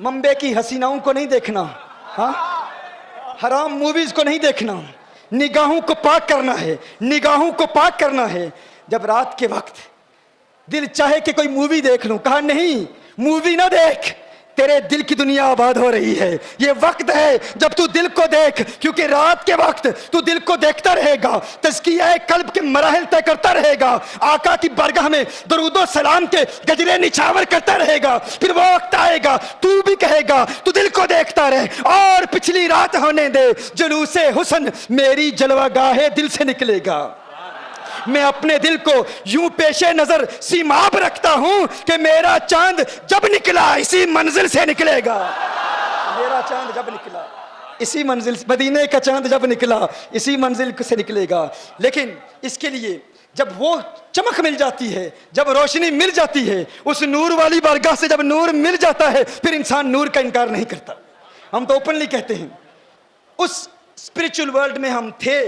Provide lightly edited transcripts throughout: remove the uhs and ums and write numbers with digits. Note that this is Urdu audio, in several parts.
منبے کی حسیناؤں کو نہیں دیکھنا, ہاں حرام موویز کو نہیں دیکھنا, نگاہوں کو پاک کرنا ہے, نگاہوں کو پاک کرنا ہے. جب رات کے وقت دل چاہے کہ کوئی مووی دیکھ لوں, کہا نہیں مووی نہ دیکھ, تیرے دل کی دنیا آباد ہو رہی ہے. یہ وقت ہے جب تو دل کو دیکھ, کیونکہ رات کے وقت تو دل کو دیکھتا رہے گا, تزکیہ قلب کے مراحل طے کرتا رہے گا, آقا کی بارگاہ میں درود و سلام کے گجرے نچھاور کرتا رہے گا. پھر وہ وقت آئے گا تو بھی کہے گا تو دل کو دیکھتا رہے, اور پچھلی رات ہونے دے, جلوس حسن میری جلوہ گاہ دل سے نکلے گا. میں اپنے دل کو یوں پیش نظر سیماب رکھتا ہوں کہ میرا چاند جب نکلا اسی منزل سے نکلے گا. میرا چاند جب نکلا اسی منزل, مدینے کا چاند جب نکلا اسی منزل سے نکلے گا. لیکن اس کے لیے جب وہ چمک مل جاتی ہے, جب روشنی مل جاتی ہے, اس نور والی بارگاہ سے جب نور مل جاتا ہے, پھر انسان نور کا انکار نہیں کرتا. ہم تو اوپنلی کہتے ہیں اس اسپرچل ورلڈ میں ہم تھے,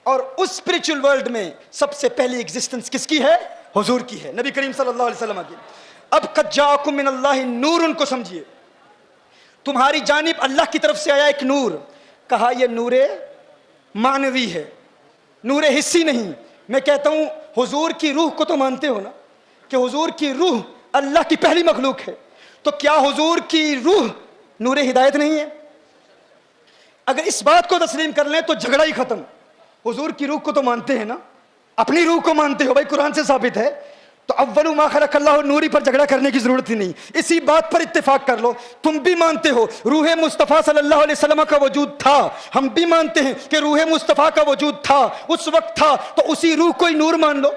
اور اس اسپرچل ورلڈ میں سب سے پہلی ایگزسٹنس کس کی ہے؟ حضور کی ہے, نبی کریم صلی اللہ علیہ وسلم کی. اب قد جاءکم من اللہ نور, ان کو سمجھیے, تمہاری جانب اللہ کی طرف سے آیا ایک نور. کہا یہ نور معنوی ہے, نور حسی نہیں. میں کہتا ہوں حضور کی روح کو تو مانتے ہو نا, کہ حضور کی روح اللہ کی پہلی مخلوق ہے, تو کیا حضور کی روح نور ہدایت نہیں ہے؟ اگر اس بات کو تسلیم کر لیں تو جھگڑا ہی ختم. حضور کی روح کو تو مانتے ہیں نا, اپنی روح کو مانتے ہو, بھائی قرآن سے ثابت ہے, تو اول ما خلق اللہ نوری پر جھگڑا کرنے کی ضرورت ہی نہیں, اسی بات پر اتفاق کر لو. تم بھی مانتے ہو روح مصطفیٰ صلی اللہ علیہ وسلم کا وجود تھا, ہم بھی مانتے ہیں کہ روح مصطفیٰ کا وجود تھا, اس وقت تھا, تو اسی روح کو ہی نور مان لو,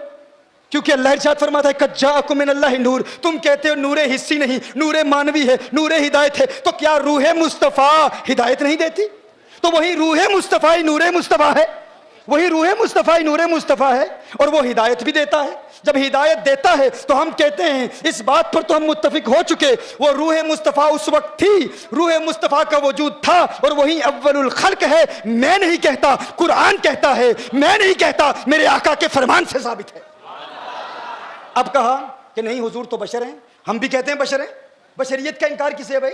کیونکہ اللہ ارشاد فرماتا ہے قد جاءکم من اللہ نور. تم کہتے ہو نور حسی نہیں, نور مانوی ہے, نور ہدایت ہے, تو کیا روح مصطفیٰ ہدایت نہیں دیتی؟ تو وہی روح مصطفیٰ نور مصطفیٰ ہے, وہی روح مصطفیٰ نور مصطفیٰ ہے, اور وہ ہدایت بھی دیتا ہے. جب ہدایت دیتا ہے تو ہم کہتے ہیں, اس بات پر تو ہم متفق ہو چکے, وہ روح مصطفیٰ اس وقت تھی, روح مصطفیٰ کا وجود تھا, اور وہی اول الخلق ہے. میں نہیں کہتا, قرآن کہتا ہے, میں نہیں کہتا, میرے آقا کے فرمان سے ثابت ہے. اب کہا کہ نہیں حضور تو بشر ہیں, ہم بھی کہتے ہیں بشر ہیں. بشریت کا انکار کسے ہے بھائی؟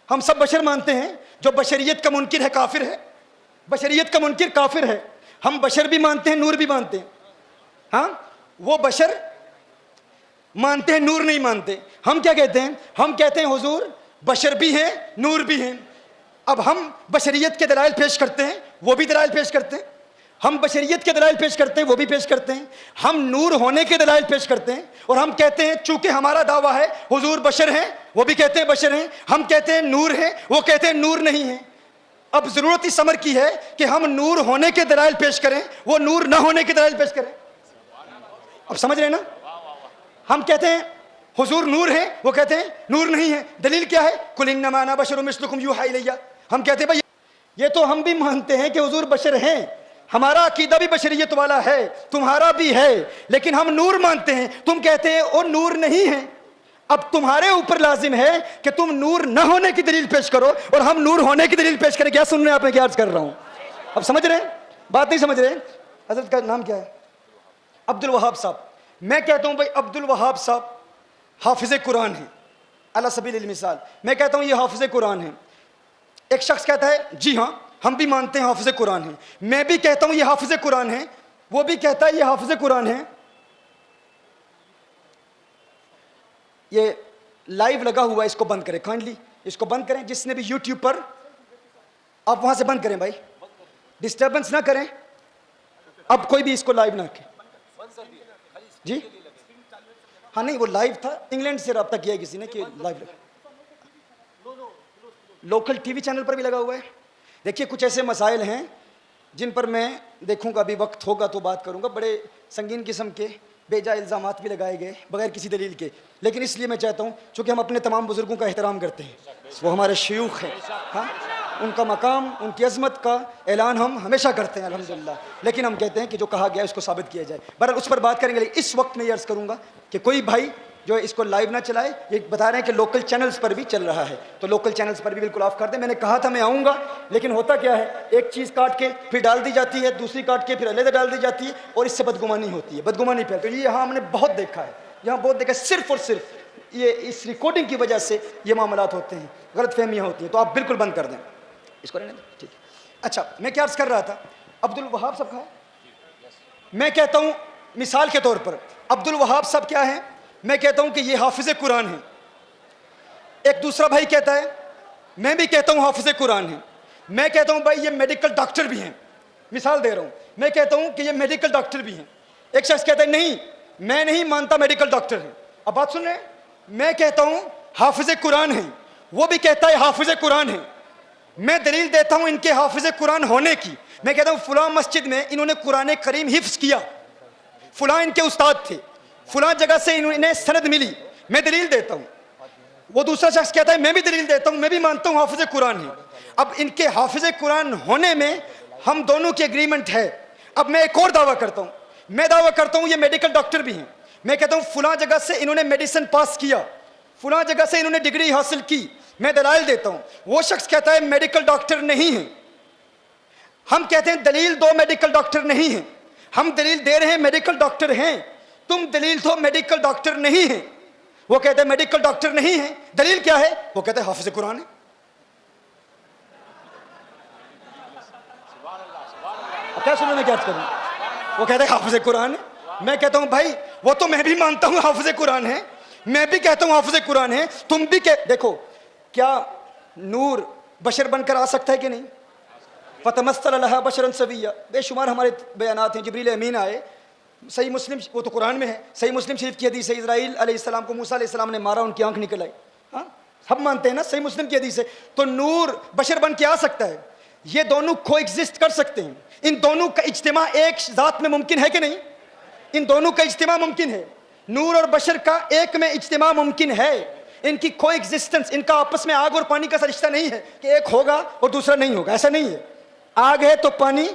ہم سب بشر مانتے ہیں, جو بشریت کا منکر ہے کافر ہے, بشریت کا منکر کافر ہے. ہم بشر بھی مانتے ہیں, نور بھی مانتے ہیں. ہاں وہ بشر مانتے ہیں, نور نہیں مانتے. ہم کیا کہتے ہیں؟ ہم کہتے ہیں حضور بشر بھی ہیں, نور بھی ہیں. اب ہم بشریت کے دلائل پیش کرتے ہیں, وہ بھی دلائل پیش کرتے ہیں. ہم بشریت کے دلائل پیش کرتے ہیں, وہ بھی پیش کرتے ہیں. ہم نور ہونے کے دلائل پیش کرتے ہیں, اور ہم کہتے ہیں چونکہ ہمارا دعویٰ ہے حضور بشر ہیں, وہ بھی کہتے ہیں بشر ہیں. ہم کہتے ہیں نور ہیں, وہ کہتے ہیں نور نہیں ہیں. اب ضرورت اس امر کی ہے کہ ہم نور ہونے کے دلائل پیش کریں, وہ نور نہ ہونے کے دلائل پیش کریں. اب سمجھ رہے ہیں نا؟ ہم کہتے ہیں حضور نور ہیں, وہ کہتے ہیں نور نہیں ہیں. دلیل کیا ہے؟ قل انما انا بشر مثلکم یوحی الی. ہم کہتے ہیں بھائی یہ تو ہم بھی مانتے ہیں کہ حضور بشر ہیں, ہمارا عقیدہ بھی بشریت والا ہے, تمہارا بھی ہے, لیکن ہم نور مانتے ہیں. تم کہتے ہیں وہ نور نہیں ہیں. اب تمہارے اوپر لازم ہے کہ تم نور نہ ہونے کی دلیل پیش کرو, اور ہم نور ہونے کی دلیل پیش کریں. کیا سن رہے ہیں آپ؟ میں کیا عرض کر رہا ہوں؟ اب سمجھ رہے ہیں بات؟ نہیں سمجھ رہے؟ حضرت کا نام کیا ہے؟ عبد الوہاب صاحب. میں کہتا ہوں بھائی عبد الوہاب صاحب حافظ قرآن ہیں علی سبیل المثال. میں کہتا ہوں یہ حافظ قرآن ہیں. ایک شخص کہتا ہے جی ہاں ہم بھی مانتے ہیں حافظ قرآن ہیں. میں بھی کہتا ہوں یہ حافظ قرآن ہیں, وہ بھی کہتا ہے یہ حافظ قرآن ہیں. یہ لائیو لگا ہوا ہے, اس کو بند کریں کائنڈلی, اس کو بند کریں. جس نے بھی یوٹیوب پر, آپ وہاں سے بند کریں بھائی, ڈسٹربنس نہ کریں. اب کوئی بھی اس کو لائیو نہ کریں جی. ہاں نہیں وہ لائیو تھا, انگلینڈ سے رابطہ کیا ہے کسی نے کہ لائیو لگا, لوکل ٹی وی چینل پر بھی لگا ہوا ہے. دیکھیے کچھ ایسے مسائل ہیں جن پر میں دیکھوں گا, ابھی وقت ہوگا تو بات کروں گا. بڑے سنگین قسم کے بے جا الزامات بھی لگائے گئے بغیر کسی دلیل کے, لیکن اس لیے میں چاہتا ہوں چونکہ ہم اپنے تمام بزرگوں کا احترام کرتے ہیں, وہ ہمارے شیوخ ہیں, ہاں ان کا مقام, ان کی عظمت کا اعلان ہم ہمیشہ کرتے ہیں الحمدللہ, لیکن ہم کہتے ہیں کہ جو کہا گیا ہے اس کو ثابت کیا جائے. بہرحال اس پر بات کریں گے, لیکن اس وقت میں یہ عرض کروں گا کہ کوئی بھائی جو اس کو لائیو نہ چلائے. یہ بتا رہے ہیں کہ لوکل چینلز پر بھی چل رہا ہے, تو لوکل چینلز پر بھی بالکل آف کر دیں. میں نے کہا تھا میں آؤں گا, لیکن ہوتا کیا ہے ایک چیز کاٹ کے پھر ڈال دی جاتی ہے, دوسری کاٹ کے پھر علیحدہ ڈال دی جاتی ہے, اور اس سے بدگمانی ہوتی ہے, بدگمانی پھیلتی ہے. یہ یہاں ہم نے بہت دیکھا ہے, یہاں بہت دیکھا ہے. صرف اور صرف یہ اس ریکارڈنگ کی وجہ سے یہ معاملات ہوتے ہیں، غلط فہمیاں ہوتی ہیں، تو آپ بالکل بند کر دیں اس کو، رہنے دیں، ٹھیک ہے۔ اچھا میں کیا عرض کر رہا تھا، عبد الوہاب صاحب کہاں ہے؟ میں کہتا ہوں مثال کے طور پر عبد الوہاب صاحب کیا ہیں، میں کہتا ہوں کہ یہ حافظ قرآن ہیں، ایک دوسرا بھائی کہتا ہے میں بھی کہتا ہوں حافظ قرآن ہیں، میں کہتا ہوں بھائی یہ میڈیکل ڈاکٹر بھی ہیں، مثال دے رہا ہوں، میں کہتا ہوں کہ یہ میڈیکل ڈاکٹر بھی ہیں، ایک شخص کہتا ہے نہیں میں نہیں مانتا میڈیکل ڈاکٹر ہیں، اب بات سن رہے ہیں، میں کہتا ہوں حافظ قرآن ہیں، وہ بھی کہتا ہے حافظ قرآن ہیں، میں دلیل دیتا ہوں ان کے حافظ قرآن ہونے کی، میں کہتا ہوں فلاں مسجد میں انہوں نے قرآن کریم حفظ کیا، فلاں ان کے استاد تھے، فلاں جگہ سے انہیں سند ملی، میں دلیل دیتا ہوں، وہ دوسرا شخص کہتا ہے میں بھی دلیل دیتا ہوں، میں بھی مانتا ہوں حافظ قرآن ہیں، اب ان کے حافظ قرآن ہونے میں ہم دونوں کی ایگریمنٹ ہے، اب میں ایک اور دعویٰ کرتا ہوں، میں دعویٰ کرتا ہوں یہ میڈیکل ڈاکٹر بھی ہیں، میں کہتا ہوں فلاں جگہ سے انہوں نے میڈیسن پاس کیا، فلاں جگہ سے انہوں نے ڈگری حاصل کی، میں دلائل دیتا ہوں، وہ شخص کہتا ہے میڈیکل ڈاکٹر نہیں ہیں، ہم کہتے ہیں دلیل دو میڈیکل ڈاکٹر نہیں ہیں، ہم دلیل دے رہے ہیں میڈیکل ڈاکٹر ہیں، تم دلیل دو میڈیکل ڈاکٹر نہیں ہیں، وہ کہتے ہیں میڈیکل ڈاکٹر نہیں ہیں، دلیل کیا ہے، وہ کہتے ہیں حافظ قرآن ہے، کیا سننے میں کیا کروں، وہ کہتے ہیں حافظ قرآن ہے، میں کہتا ہوں بھائی وہ تو میں بھی مانتا ہوں حافظ قرآن ہے، میں بھی کہتا ہوں حافظ قرآن ہے، تم بھی دیکھو کیا نور بشر بن کر آ سکتا ہے کہ نہیں، فتمثل لها بشرا سویا، بے شمار ہمارے بیانات ہیں، جبریل امین آئے، صحیح مسلم وہ تو قرآن میں ہے، صحیح مسلم شریف کی حدیث ہے، اسرائیل علیہ السلام کو موسیٰ علیہ السلام نے مارا ان کی آنکھ نکل آئی، ہاں سب مانتے ہیں نا، صحیح مسلم کی حدیث ہے، تو نور بشر بن کے آ سکتا ہے، یہ دونوں کو ایگزسٹ کر سکتے ہیں، ان دونوں کا اجتماع ایک ذات میں ممکن ہے کہ نہیں، ان دونوں کا اجتماع ممکن ہے، نور اور بشر کا ایک میں اجتماع ممکن ہے، ان کی کو ایگزسٹنس، ان کا آپس میں آگ اور پانی کا رشتہ نہیں ہے کہ ایک ہوگا اور دوسرا نہیں ہوگا، ایسا نہیں ہے، آگ ہے تو پانی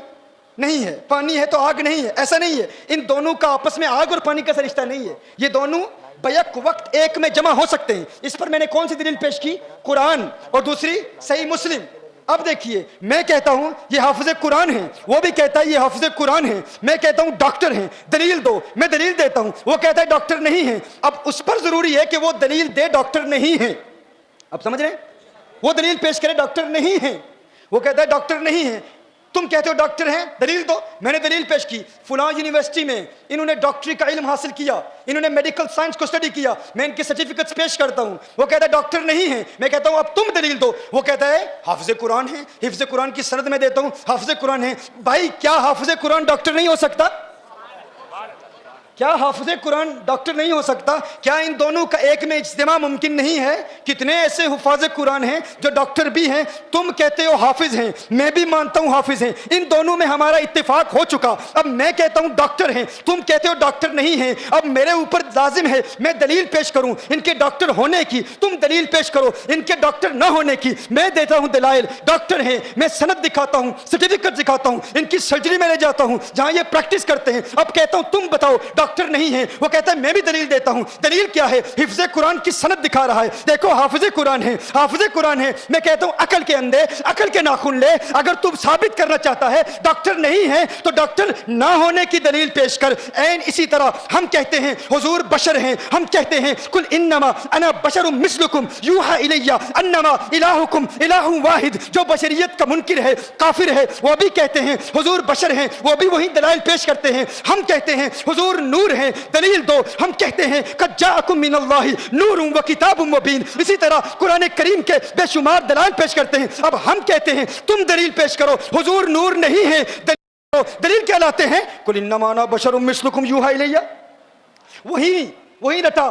نہیں ہے، پانی ہے تو آگ نہیں ہے، ایسا نہیں ہے، ان دونوں کا آپس میں آگ اور پانی کا رشتہ نہیں ہے، یہ دونوں بیک وقت ایک میں جمع ہو سکتے ہیں، اس پر میں نے کون سی دلیل پیش کی، قرآن، اور دوسری صحیح مسلم۔ اب دیکھیے میں کہتا ہوں یہ حافظ قرآن ہیں، وہ بھی کہتا ہے یہ حافظ قرآن ہیں، میں کہتا ہوں ڈاکٹر ہیں، دلیل دو، میں دلیل دیتا ہوں، وہ کہتا ہے ڈاکٹر نہیں ہیں، اب اس پر ضروری ہے کہ وہ دلیل دے ڈاکٹر نہیں ہیں، اب سمجھ رہے ہیں، وہ دلیل پیش کرے ڈاکٹر نہیں ہیں، وہ کہتا ہے ڈاکٹر نہیں ہیں، تم کہتے ہو ڈاکٹر ہیں، دلیل دو، میں نے دلیل پیش کی، فلاں یونیورسٹی میں انہوں نے ڈاکٹری کا علم حاصل کیا، انہوں نے میڈیکل سائنس کو اسٹڈی کیا، میں ان کے سرٹیفکیٹس پیش کرتا ہوں، وہ کہتا ہے ڈاکٹر نہیں ہیں، میں کہتا ہوں اب تم دلیل دو، وہ کہتا ہے حافظ قرآن ہیں، حفظ قرآن کی سند میں دیتا ہوں، حافظ قرآن ہیں، بھائی کیا حافظ قرآن ڈاکٹر نہیں ہو سکتا؟ کیا حافظ قرآن ڈاکٹر نہیں ہو سکتا؟ کیا ان دونوں کا ایک میں اجتماع ممکن نہیں ہے؟ کتنے ایسے حفاظ قرآن ہیں جو ڈاکٹر بھی ہیں، تم کہتے ہو حافظ ہیں، میں بھی مانتا ہوں حافظ ہیں، ان دونوں میں ہمارا اتفاق ہو چکا، اب میں کہتا ہوں ڈاکٹر ہیں، تم کہتے ہو ڈاکٹر نہیں ہیں، اب میرے اوپر لازم ہے میں دلیل پیش کروں ان کے ڈاکٹر ہونے کی، تم دلیل پیش کرو ان کے ڈاکٹر نہ ہونے کی، میں دیتا ہوں دلائل، ڈاکٹر ہیں، میں سند دکھاتا ہوں، سرٹیفکیٹ دکھاتا ہوں، ان کی سرجری میں لے جاتا ہوں جہاں یہ پریکٹس کرتے ہیں، اب کہتا ہوں تم بتاؤ ڈاکٹر نہیں ہے، وہ کہتا ہے میں بھی دلیل دیتا ہوں، دلیل کیا ہے؟ حفظ قرآن کی سند دکھا رہا ہے، دیکھو حافظ قرآن ہے، حافظ قرآن ہے، میں کہتا ہوں عقل کے اندے، عقل کے ناخن لے، اگر تم ثابت کرنا چاہتا ہے ڈاکٹر نہیں ہے تو ڈاکٹر نہ ہونے کی دلیل پیش کر، این اسی طرح ہم کہتے ہیں حضور بشر ہیں، ہم کہتے ہیں قل انما انا بشر مثلکم یوحى الی انما الہکم الہ واحد، جو بشریت کا منکر ہے، کافر ہے، وہ بھی کہتے ہیں حضور بشر ہیں، وہ بھی وہی دلائل پیش کرتے ہیں، ہم کہتے ہیں حضور نور ہیں، دلیل دو، ہم کہتے ہیں قد جاءکم من اللہ نور و کتاب مبین، اسی طرح قرآن کریم کے بے شمار دلائل پیش کرتے ہیں، اب ہم کہتے ہیں تم دلیل پیش کرو، حضور نور نہیں ہے، دلیل کیا لاتے ہیں؟ قل انما انا بشر مثلکم یوحى الی، وہی رٹا،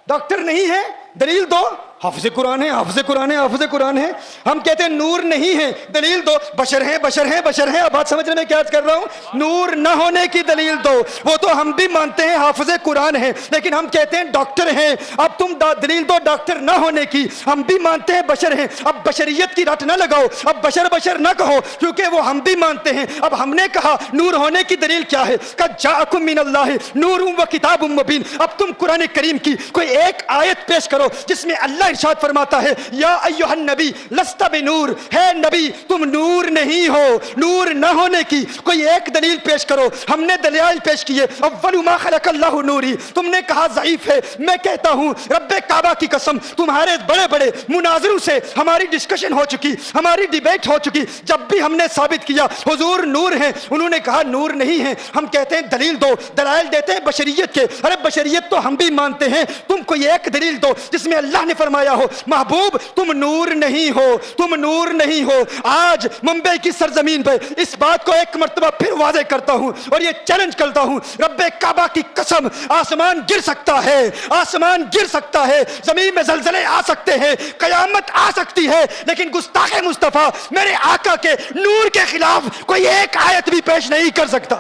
ڈاکٹر نہیں ہے، دلیل دو، حافظ قرآن ہے، حافظ قرآن ہے، حافظ قرآن ہے، ہم کہتے ہیں نور نہیں ہے، دلیل دو، بشر ہیں، بشر ہیں، بشر ہیں، اب بات سمجھنے میں کیا کر رہا ہوں، نور نہ ہونے کی دلیل دو، وہ تو ہم بھی مانتے ہیں حافظ قرآن ہے، لیکن ہم کہتے ہیں ڈاکٹر ہیں، اب تم دلیل دو ڈاکٹر نہ ہونے کی، ہم بھی مانتے ہیں بشر ہیں، اب بشریت کی رٹ نہ لگاؤ، اب بشر بشر نہ کہو کیونکہ وہ ہم بھی مانتے ہیں، اب ہم نے کہا نور ہونے کی دلیل کیا ہے؟ قد جاءکم من اللہ نور و کتاب مبین، اب تم قرآن کریم کی کوئی ایک آیت پیش کرو جس میں اللہ ارشاد فرماتا ہے یا ایھا النبی لست بنور، ہے نبی تم نور نہیں ہو، نور نہ ہونے کی کوئی ایک دلیل پیش کرو۔ ہم نے دلائل پیش کیے، اول ما خلق اللہ نوری، تم نے کہا ضعیف ہے، میں کہتا ہوں رب کعبہ کی قسم تمہارے بڑے بڑے مناظروں سے ہماری ڈسکشن ہو چکی، ہماری ڈیبیٹ ہو چکی، جب بھی ہم نے ثابت کیا حضور نور ہیں، انہوں نے کہا نور نہیں ہیں، ہم کہتے ہیں دلیل دو، دلائل دیتے ہیں بشریت کے، ارے بشریت تو ہم بھی مانتے ہیں، تم کوئی ایک دلیل دو جس میں اللہ نے فرمایا ہو محبوب تم نور نہیں ہو، تم نور نہیں ہو۔ آج ممبئی کی سرزمین پہ اس بات کو ایک مرتبہ پھر واضح کرتا ہوں اور یہ چیلنج کرتا ہوں، رب کعبہ کی قسم آسمان گر سکتا ہے، آسمان گر سکتا ہے، زمین میں زلزلے آ سکتے ہیں، قیامت آ سکتی ہے، لیکن گستاخ مصطفیٰ میرے آقا کے نور کے خلاف کوئی ایک آیت بھی پیش نہیں کر سکتا۔